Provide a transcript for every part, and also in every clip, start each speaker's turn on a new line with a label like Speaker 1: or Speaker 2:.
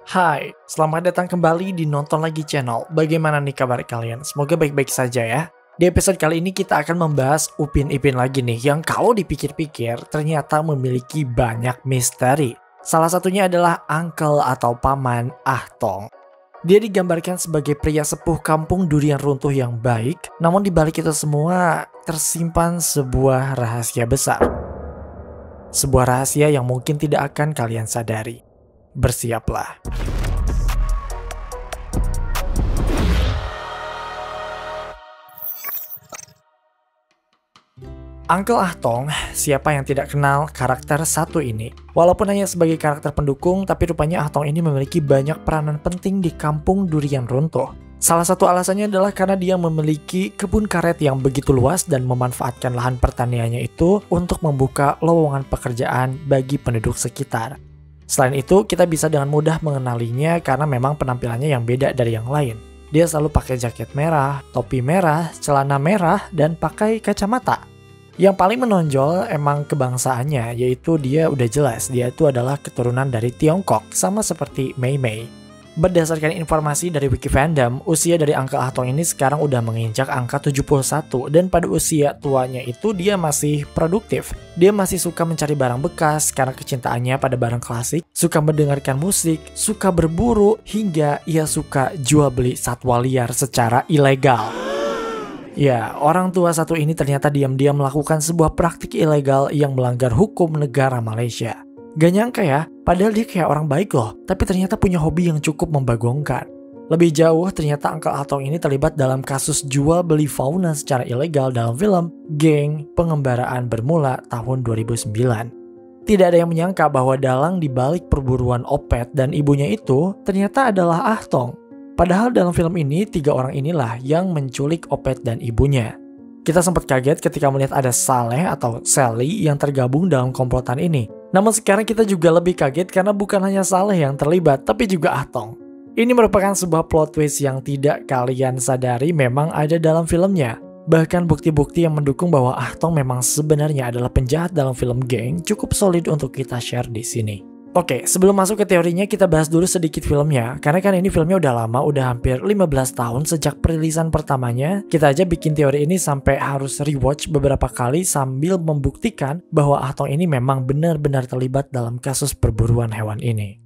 Speaker 1: Hai, selamat datang kembali di Nonton Lagi Channel. Bagaimana nih kabar kalian? Semoga baik-baik saja ya. Di episode kali ini kita akan membahas Upin Ipin lagi nih, yang kalau dipikir-pikir ternyata memiliki banyak misteri. Salah satunya adalah uncle atau paman Ah Tong. Dia digambarkan sebagai pria sepuh kampung durian runtuh yang baik, namun di balik itu semua tersimpan sebuah rahasia besar. Sebuah rahasia yang mungkin tidak akan kalian sadari. Bersiaplah. Uncle Ah Tong, siapa yang tidak kenal karakter satu ini? Walaupun hanya sebagai karakter pendukung, tapi rupanya Ah Tong ini memiliki banyak peranan penting di kampung durian runtuh. Salah satu alasannya adalah karena dia memiliki kebun karet yang begitu luas dan memanfaatkan lahan pertaniannya itu untuk membuka lowongan pekerjaan bagi penduduk sekitar. Selain itu, kita bisa dengan mudah mengenalinya karena memang penampilannya yang beda dari yang lain. Dia selalu pakai jaket merah, topi merah, celana merah, dan pakai kacamata. Yang paling menonjol emang kebangsaannya, yaitu dia udah jelas dia itu adalah keturunan dari Tiongkok, sama seperti Mei Mei. Berdasarkan informasi dari Wiki Fandom, usia dari Uncle Ah Tong ini sekarang udah menginjak angka 71 dan pada usia tuanya itu dia masih produktif. Dia masih suka mencari barang bekas karena kecintaannya pada barang klasik, suka mendengarkan musik, suka berburu, hingga ia suka jual beli satwa liar secara ilegal. Ya, orang tua satu ini ternyata diam-diam melakukan sebuah praktik ilegal yang melanggar hukum negara Malaysia. Gak nyangka ya, padahal dia kayak orang baik loh, tapi ternyata punya hobi yang cukup membagongkan. Lebih jauh, ternyata Uncle Ah Tong ini terlibat dalam kasus jual beli fauna secara ilegal dalam film Geng Pengembaraan Bermula tahun 2009. Tidak ada yang menyangka bahwa dalang di balik perburuan Opet dan ibunya itu ternyata adalah Ah Tong. Padahal dalam film ini, 3 orang inilah yang menculik Opet dan ibunya. Kita sempat kaget ketika melihat ada Saleh atau Sally yang tergabung dalam komplotan ini. Namun sekarang kita juga lebih kaget karena bukan hanya Saleh yang terlibat, tapi juga Ah Tong. Ini merupakan sebuah plot twist yang tidak kalian sadari memang ada dalam filmnya. Bahkan bukti-bukti yang mendukung bahwa Ah Tong memang sebenarnya adalah penjahat dalam film Geng cukup solid untuk kita share di sini. Oke, sebelum masuk ke teorinya kita bahas dulu sedikit filmnya. Karena kan ini filmnya udah lama, udah hampir 15 tahun sejak perilisan pertamanya. Kita aja bikin teori ini sampai harus rewatch beberapa kali sambil membuktikan bahwa Ah Tong ini memang benar-benar terlibat dalam kasus perburuan hewan ini.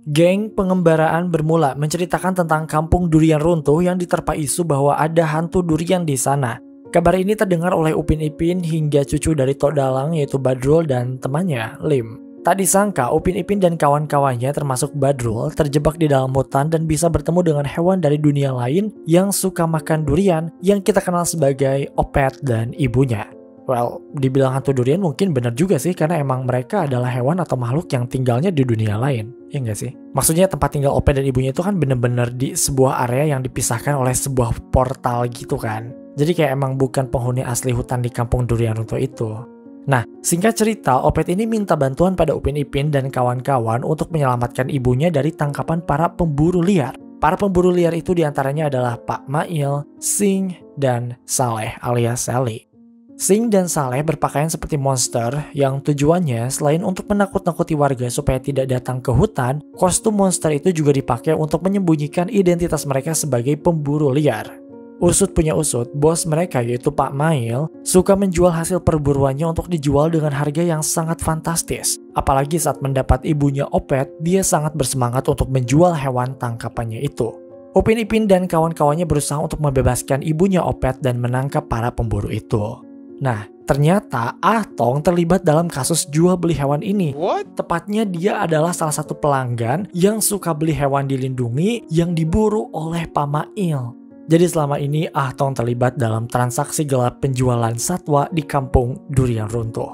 Speaker 1: Geng Pengembaraan Bermula menceritakan tentang kampung durian runtuh yang diterpa isu bahwa ada hantu durian di sana. Kabar ini terdengar oleh Upin Ipin hingga cucu dari Tok Dalang yaitu Badrul dan temannya, Lim. Tak disangka Upin Ipin dan kawan-kawannya termasuk Badrul terjebak di dalam hutan dan bisa bertemu dengan hewan dari dunia lain yang suka makan durian yang kita kenal sebagai Opet dan ibunya. Well, dibilang hantu durian mungkin benar juga sih karena emang mereka adalah hewan atau makhluk yang tinggalnya di dunia lain. Ya nggak sih? Maksudnya tempat tinggal Opet dan ibunya itu kan benar-benar di sebuah area yang dipisahkan oleh sebuah portal gitu kan. Jadi kayak emang bukan penghuni asli hutan di kampung durian runtuh itu. Nah, singkat cerita, Opet ini minta bantuan pada Upin Ipin dan kawan-kawan untuk menyelamatkan ibunya dari tangkapan para pemburu liar. Para pemburu liar itu diantaranya adalah Pak Mail, Sing, dan Saleh alias Sally. Sing dan Saleh berpakaian seperti monster yang tujuannya selain untuk menakut-nakuti warga supaya tidak datang ke hutan, kostum monster itu juga dipakai untuk menyembunyikan identitas mereka sebagai pemburu liar. Usut punya usut, bos mereka yaitu Pak Mail suka menjual hasil perburuannya untuk dijual dengan harga yang sangat fantastis. Apalagi saat mendapat ibunya Opet, dia sangat bersemangat untuk menjual hewan tangkapannya itu. Upin Ipin dan kawan-kawannya berusaha untuk membebaskan ibunya Opet dan menangkap para pemburu itu. Nah, ternyata Ah Tong terlibat dalam kasus jual beli hewan ini. Tepatnya dia adalah salah satu pelanggan yang suka beli hewan dilindungi yang diburu oleh Pak Mail. Jadi selama ini Ah Tong terlibat dalam transaksi gelap penjualan satwa di kampung durian runtuh.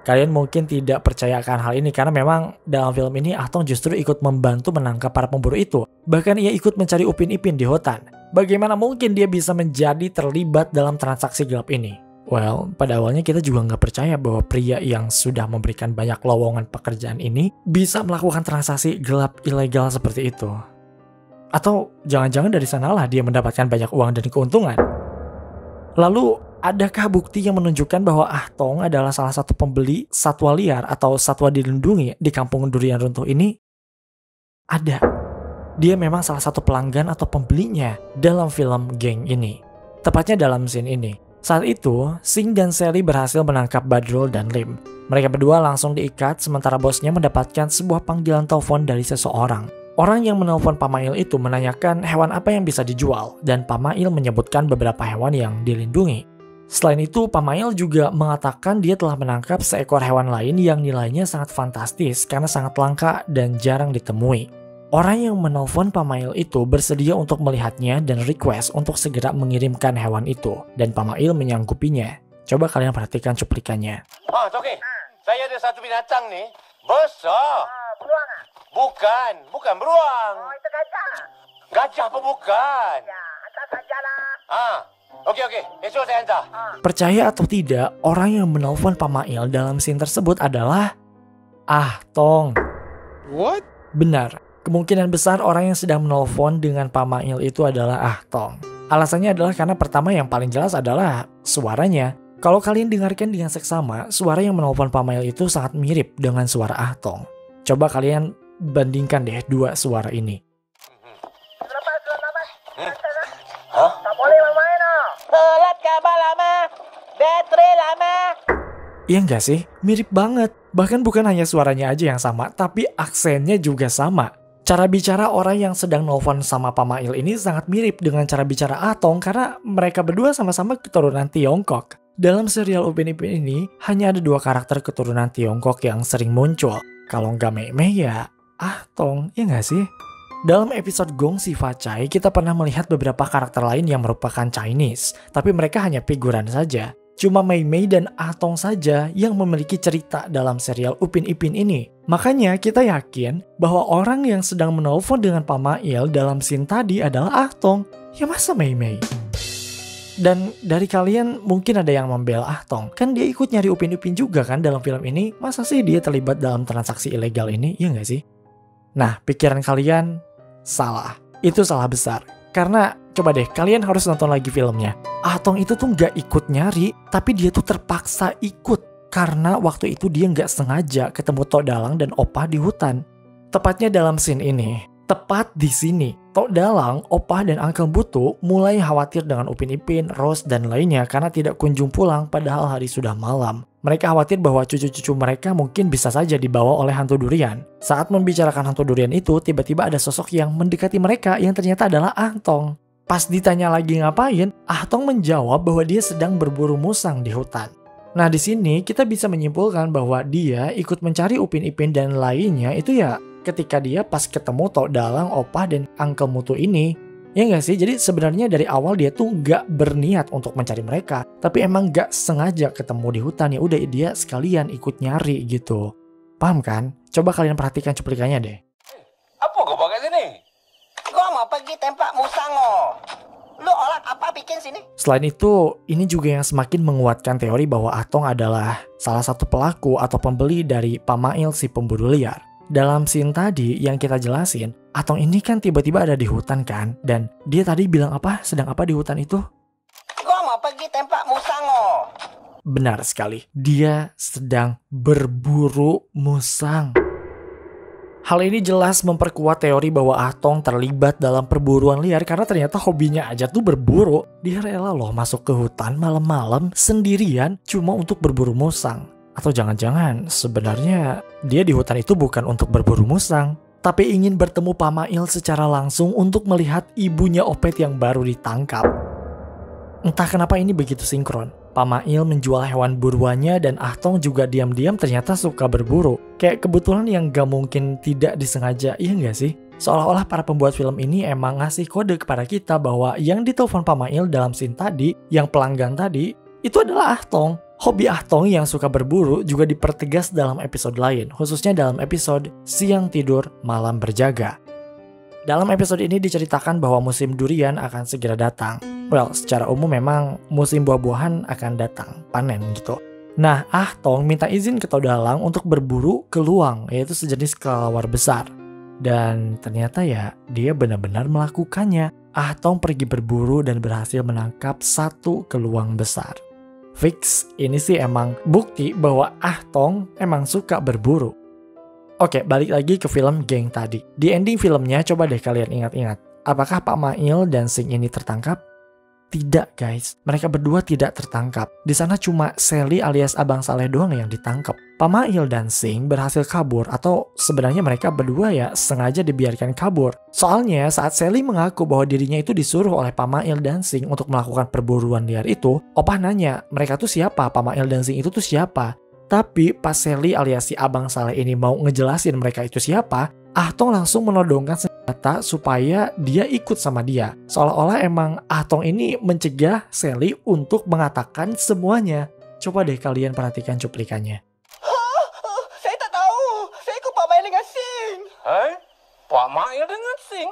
Speaker 1: Kalian mungkin tidak percaya akan hal ini karena memang dalam film ini Ah Tong justru ikut membantu menangkap para pemburu itu. Bahkan ia ikut mencari Upin Ipin di hutan. Bagaimana mungkin dia bisa menjadi terlibat dalam transaksi gelap ini? Well, pada awalnya kita juga nggak percaya bahwa pria yang sudah memberikan banyak lowongan pekerjaan ini bisa melakukan transaksi gelap ilegal seperti itu. Atau jangan-jangan dari sanalah dia mendapatkan banyak uang dan keuntungan. Lalu Adakah bukti yang menunjukkan bahwa Ah Tong adalah salah satu pembeli satwa liar atau satwa dilindungi di kampung durian runtuh ini? Ada. Dia memang salah satu pelanggan atau pembelinya dalam film geng ini. Tepatnya dalam scene ini. Saat itu, Sing dan Sally berhasil menangkap Badrul dan Lim. Mereka berdua langsung diikat sementara bosnya mendapatkan sebuah panggilan telepon dari seseorang. Orang yang menelpon Pamail itu menanyakan hewan apa yang bisa dijual dan Pamail menyebutkan beberapa hewan yang dilindungi. Selain itu, Pamail juga mengatakan dia telah menangkap seekor hewan lain yang nilainya sangat fantastis karena sangat langka dan jarang ditemui. Orang yang menelpon Pamail itu bersedia untuk melihatnya dan request untuk segera mengirimkan hewan itu, dan Pamail menyanggupinya. Coba kalian perhatikan cuplikannya.
Speaker 2: Toki, saya ada satu binatang nih, besar.
Speaker 3: Beruang ah?
Speaker 2: Bukan beruang.
Speaker 3: Oh, itu gajah.
Speaker 2: Gajah apa bukan?
Speaker 3: Ya, hantar sajalah.
Speaker 2: Oke, esok saya hantar.
Speaker 1: Percaya atau tidak, orang yang menelpon Pamail dalam scene tersebut adalah Ah Tong.
Speaker 4: What?
Speaker 1: Benar, kemungkinan besar orang yang sedang menelpon dengan Pamail itu adalah Ah Tong. Alasannya adalah karena pertama yang paling jelas adalah suaranya. Kalau kalian dengarkan dengan seksama, suara yang menelpon Pamail itu sangat mirip dengan suara Ah Tong. Coba kalian bandingkan deh dua suara ini.
Speaker 3: Selamat.
Speaker 2: Hah?
Speaker 3: Tak boleh main-main ah. Telat kabar lama. Bateri lama.
Speaker 1: Iya nggak sih? Mirip banget. Bahkan bukan hanya suaranya aja yang sama, tapi aksennya juga sama. Cara bicara orang yang sedang nelfon sama Pamail ini sangat mirip dengan cara bicara Ah Tong karena mereka berdua sama-sama keturunan Tiongkok. Dalam serial Upin Ipin ini, hanya ada dua karakter keturunan Tiongkok yang sering muncul. Kalau nggak Mei Mei ya Ah Tong, ya nggak sih? Dalam episode Gong Si Fa Cai, kita pernah melihat beberapa karakter lain yang merupakan Chinese, tapi mereka hanya figuran saja. Cuma Mei Mei dan Ah Tong saja yang memiliki cerita dalam serial Upin Ipin ini. Makanya kita yakin bahwa orang yang sedang menelpon dengan Pamail dalam scene tadi adalah Ah Tong. Ya masa Mei Mei? Dan dari kalian mungkin ada yang membela Ah Tong. Kan dia ikut nyari Upin Ipin juga kan dalam film ini. Masa sih dia terlibat dalam transaksi ilegal ini? Iya nggak sih? Nah, pikiran kalian salah. Itu salah besar. Karena coba deh kalian harus nonton lagi filmnya. Ah Tong itu tuh nggak ikut nyari, tapi dia tuh terpaksa ikut. Karena waktu itu dia nggak sengaja ketemu Tok Dalang dan Opah di hutan. Tepatnya dalam scene ini. Tepat di sini, Tok Dalang, Opah, dan Uncle Butu mulai khawatir dengan Upin Ipin, Rose, dan lainnya karena tidak kunjung pulang padahal hari sudah malam. Mereka khawatir bahwa cucu-cucu mereka mungkin bisa saja dibawa oleh hantu durian. Saat membicarakan hantu durian itu, tiba-tiba ada sosok yang mendekati mereka yang ternyata adalah Ah Tong. Pas ditanya lagi ngapain, Ah Tong menjawab bahwa dia sedang berburu musang di hutan. Nah di sini kita bisa menyimpulkan bahwa dia ikut mencari Upin Ipin dan lainnya itu ya ketika dia pas ketemu Tok Dalang, Opah, dan Uncle Mutu ini. Ya nggak sih? Jadi sebenarnya dari awal dia tuh nggak berniat untuk mencari mereka. Tapi emang nggak sengaja ketemu di hutan. Ya udah dia sekalian ikut nyari gitu. Paham kan? Coba kalian perhatikan cuplikannya deh.
Speaker 2: Apa kau pakai sini?
Speaker 3: Gua mau pergi tempat musang oh. Lu olah apa bikin sini?
Speaker 1: Selain itu, ini juga yang semakin menguatkan teori bahwa Ah Tong adalah salah satu pelaku atau pembeli dari Pamail si pemburu liar. Dalam scene tadi yang kita jelasin, Ah Tong ini kan tiba-tiba ada di hutan kan? Dan dia tadi bilang apa? Sedang apa di hutan itu?
Speaker 3: Gua mau pergi tempat musang oh.
Speaker 1: Benar sekali, dia sedang berburu musang. Hal ini jelas memperkuat teori bahwa Ah Tong terlibat dalam perburuan liar karena ternyata hobinya aja tuh berburu. Dia rela loh masuk ke hutan malam-malam sendirian cuma untuk berburu musang. Atau jangan-jangan sebenarnya dia di hutan itu bukan untuk berburu musang, tapi ingin bertemu Pamail secara langsung untuk melihat ibunya Opet yang baru ditangkap. Entah kenapa ini begitu sinkron. Pamail menjual hewan buruannya dan Ah Tong juga diam-diam ternyata suka berburu. Kayak kebetulan yang gak mungkin tidak disengaja, iya gak sih? Seolah-olah para pembuat film ini emang ngasih kode kepada kita bahwa yang ditelepon Pamail dalam scene tadi, yang pelanggan tadi, itu adalah Ah Tong. Hobi Ah Tong yang suka berburu juga dipertegas dalam episode lain, khususnya dalam episode Siang Tidur Malam Berjaga. Dalam episode ini diceritakan bahwa musim durian akan segera datang. Well, secara umum memang musim buah-buahan akan datang, panen gitu. Nah, Ah Tong minta izin ke Tok Dalang untuk berburu keluang, yaitu sejenis kelelawar besar. Dan ternyata ya, dia benar-benar melakukannya. Ah Tong pergi berburu dan berhasil menangkap satu keluang besar. Fix, ini sih emang bukti bahwa Ah Tong emang suka berburu. Oke, balik lagi ke film geng tadi. Di ending filmnya coba deh kalian ingat-ingat. Apakah Pak Mail dan Sing ini tertangkap? Tidak guys, mereka berdua tidak tertangkap. Di sana cuma Sally alias Abang Saleh doang yang ditangkap. Pak Mail dan Sing berhasil kabur, atau sebenarnya mereka berdua ya sengaja dibiarkan kabur. Soalnya saat Sally mengaku bahwa dirinya itu disuruh oleh Pak Mail dan Sing untuk melakukan perburuan liar itu, Opah nanya, mereka tuh siapa? Pak Mail dan Sing itu tuh siapa? Tapi pas Sally alias si Abang Saleh ini mau ngejelasin mereka itu siapa, Ah Tong langsung menodongkan senjata supaya dia ikut sama dia. Seolah-olah emang Ah Tong ini mencegah Sally untuk mengatakan semuanya. Coba deh kalian perhatikan cuplikannya.
Speaker 3: Saya tak tahu. Saya ikut Pak Mail dengan Sing.
Speaker 2: Hah? Pak Mail dengan Sing?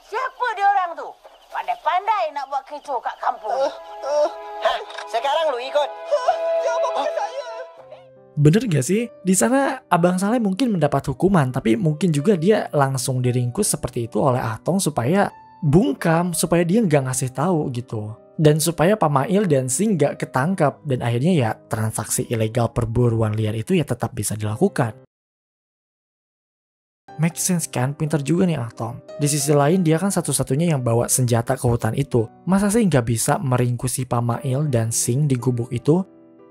Speaker 4: Siapa dia orang tu? Pandai-pandai nak buat kecoh kat kampung.
Speaker 3: Sekarang lu ikut. Jangan pakai saya.
Speaker 1: Bener gak sih? Di sana Abang Saleh mungkin mendapat hukuman, tapi mungkin juga dia langsung diringkus seperti itu oleh Ah Tong supaya bungkam, supaya dia nggak ngasih tahu gitu. Dan supaya Pak Mail dan Sing nggak ketangkap, dan akhirnya ya transaksi ilegal perburuan liar itu ya tetap bisa dilakukan. Make sense kan? Pinter juga nih Ah Tong. Di sisi lain dia kan satu-satunya yang bawa senjata ke hutan itu. Masa sih nggak bisa meringkusi Pak Mail dan Sing di gubuk itu?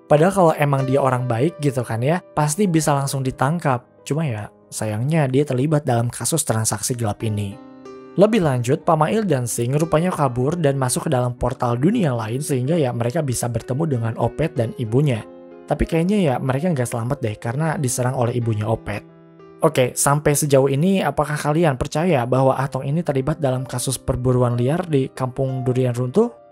Speaker 1: Padahal kalau emang dia orang baik gitu kan ya, pasti bisa langsung ditangkap. Cuma ya, sayangnya dia terlibat dalam kasus transaksi gelap ini. Lebih lanjut, Pak Mail dan Sing rupanya kabur dan masuk ke dalam portal dunia lain sehingga ya mereka bisa bertemu dengan Opet dan ibunya. Tapi kayaknya ya mereka nggak selamat deh karena diserang oleh ibunya Opet. Oke, sampai sejauh ini apakah kalian percaya bahwa Ah Tong ini terlibat dalam kasus perburuan liar di kampung Durian Runtuh?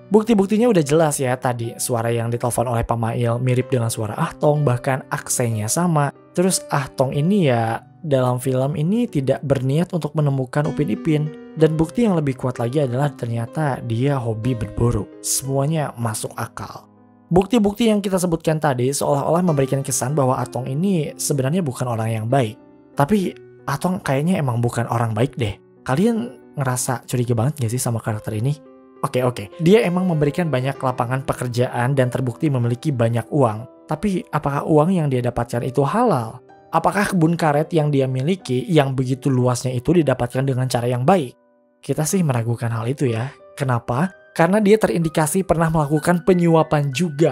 Speaker 1: Bukti-buktinya udah jelas ya tadi, suara yang ditelepon oleh Pak Mail mirip dengan suara Ah Tong, bahkan aksennya sama. Terus Ah Tong ini ya dalam film ini tidak berniat untuk menemukan Upin Ipin. Dan bukti yang lebih kuat lagi adalah ternyata dia hobi berburu. Semuanya masuk akal. Bukti-bukti yang kita sebutkan tadi seolah-olah memberikan kesan bahwa Ah Tong ini sebenarnya bukan orang yang baik. Tapi Ah Tong kayaknya emang bukan orang baik deh. Kalian ngerasa curiga banget gak sih sama karakter ini? Oke, dia emang memberikan banyak lapangan pekerjaan dan terbukti memiliki banyak uang. Tapi apakah uang yang dia dapatkan itu halal? Apakah kebun karet yang dia miliki yang begitu luasnya itu didapatkan dengan cara yang baik? Kita sih meragukan hal itu ya. Kenapa? Karena dia terindikasi pernah melakukan penyuapan juga.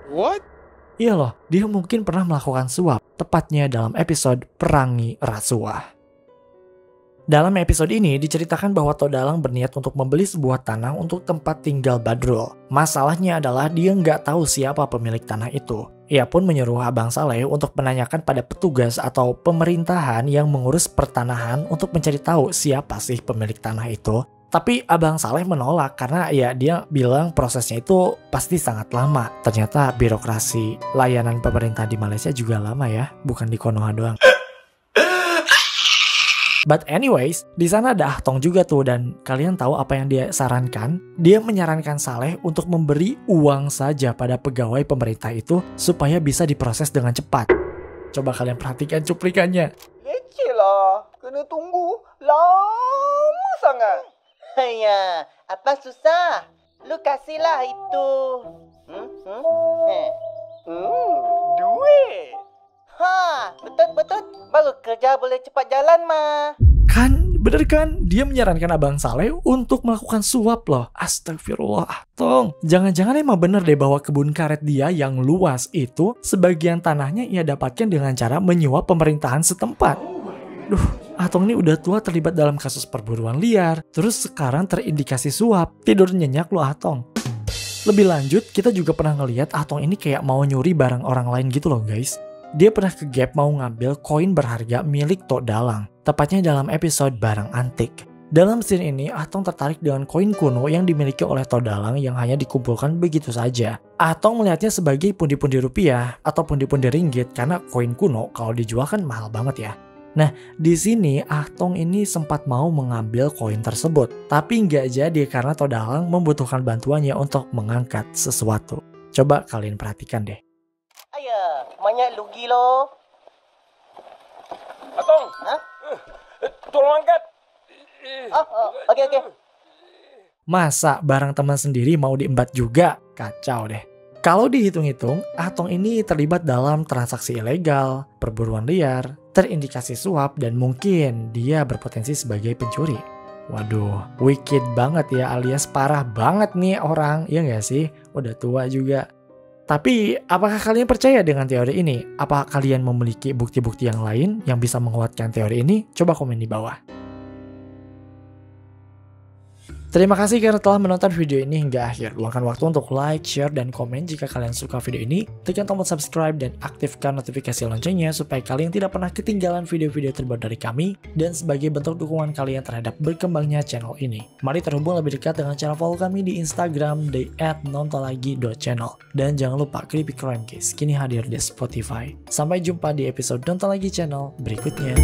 Speaker 2: What?
Speaker 1: Iya loh, dia mungkin pernah melakukan suap, tepatnya dalam episode Perangi Rasuah. Dalam episode ini diceritakan bahwa Todalang berniat untuk membeli sebuah tanah untuk tempat tinggal Badrul. Masalahnya adalah dia nggak tahu siapa pemilik tanah itu. Ia pun menyuruh Abang Saleh untuk menanyakan pada petugas atau pemerintahan yang mengurus pertanahan untuk mencari tahu siapa sih pemilik tanah itu. Tapi Abang Saleh menolak karena ya dia bilang prosesnya itu pasti sangat lama. Ternyata birokrasi layanan pemerintah di Malaysia juga lama ya, bukan di Konoha doang. But anyways, di sana ada Ah Tong juga tuh, dan kalian tahu apa yang dia sarankan? Dia menyarankan Saleh untuk memberi uang saja pada pegawai pemerintah itu supaya bisa diproses dengan cepat. Coba kalian perhatikan cuplikannya.
Speaker 3: Leceh lah. Kena tunggu lama sangat.
Speaker 4: Hanya, apa susah? Lu kasihlah itu.
Speaker 3: Duit.
Speaker 4: Betul. Baru kerja boleh cepat jalan mah.
Speaker 1: Kan, bener kan? Dia menyarankan Abang Saleh untuk melakukan suap loh. Astagfirullah, Ah Tong. Jangan-jangan emang bener deh bahwa kebun karet dia yang luas itu, sebagian tanahnya ia dapatkan dengan cara menyuap pemerintahan setempat. Duh, Ah Tong ini udah tua terlibat dalam kasus perburuan liar, terus sekarang terindikasi suap. Tidur nyenyak loh Ah Tong. Lebih lanjut, kita juga pernah ngeliat Ah Tong ini kayak mau nyuri barang orang lain gitu loh guys. Dia pernah ke Gap mau ngambil koin berharga milik Todalang, tepatnya dalam episode Barang Antik. Dalam scene ini, Ah Tong tertarik dengan koin kuno yang dimiliki oleh Todalang yang hanya dikumpulkan begitu saja. Ah Tong melihatnya sebagai pundi-pundi rupiah atau pundi-pundi ringgit karena koin kuno kalau dijual kan mahal banget ya. Nah, di sini Ah Tong ini sempat mau mengambil koin tersebut, tapi nggak jadi karena Todalang membutuhkan bantuannya untuk mengangkat sesuatu. Coba kalian perhatikan deh.
Speaker 4: Ayah, banyak lugi loh.
Speaker 2: Atong!
Speaker 4: Hah?
Speaker 2: Tolong angkat!
Speaker 4: Okey.
Speaker 1: Masa barang teman sendiri mau diembat juga? Kacau deh. Kalau dihitung-hitung, Atong ini terlibat dalam transaksi ilegal, perburuan liar, terindikasi suap, dan mungkin dia berpotensi sebagai pencuri. Waduh, wicked banget ya, alias parah banget nih orang, ya nggak sih? Udah tua juga. Tapi, apakah kalian percaya dengan teori ini? Apa kalian memiliki bukti-bukti yang lain yang bisa menguatkan teori ini? Coba komen di bawah. Terima kasih karena telah menonton video ini hingga akhir. Luangkan waktu untuk like, share, dan komen jika kalian suka video ini. Tekan tombol subscribe dan aktifkan notifikasi loncengnya supaya kalian tidak pernah ketinggalan video-video terbaru dari kami. Dan sebagai bentuk dukungan kalian terhadap berkembangnya channel ini, mari terhubung lebih dekat dengan cara follow kami di Instagram di @nontonlagi.channel. Dan jangan lupa Creepy Crime Case kini hadir di Spotify. Sampai jumpa di episode Nonton Lagi Channel berikutnya.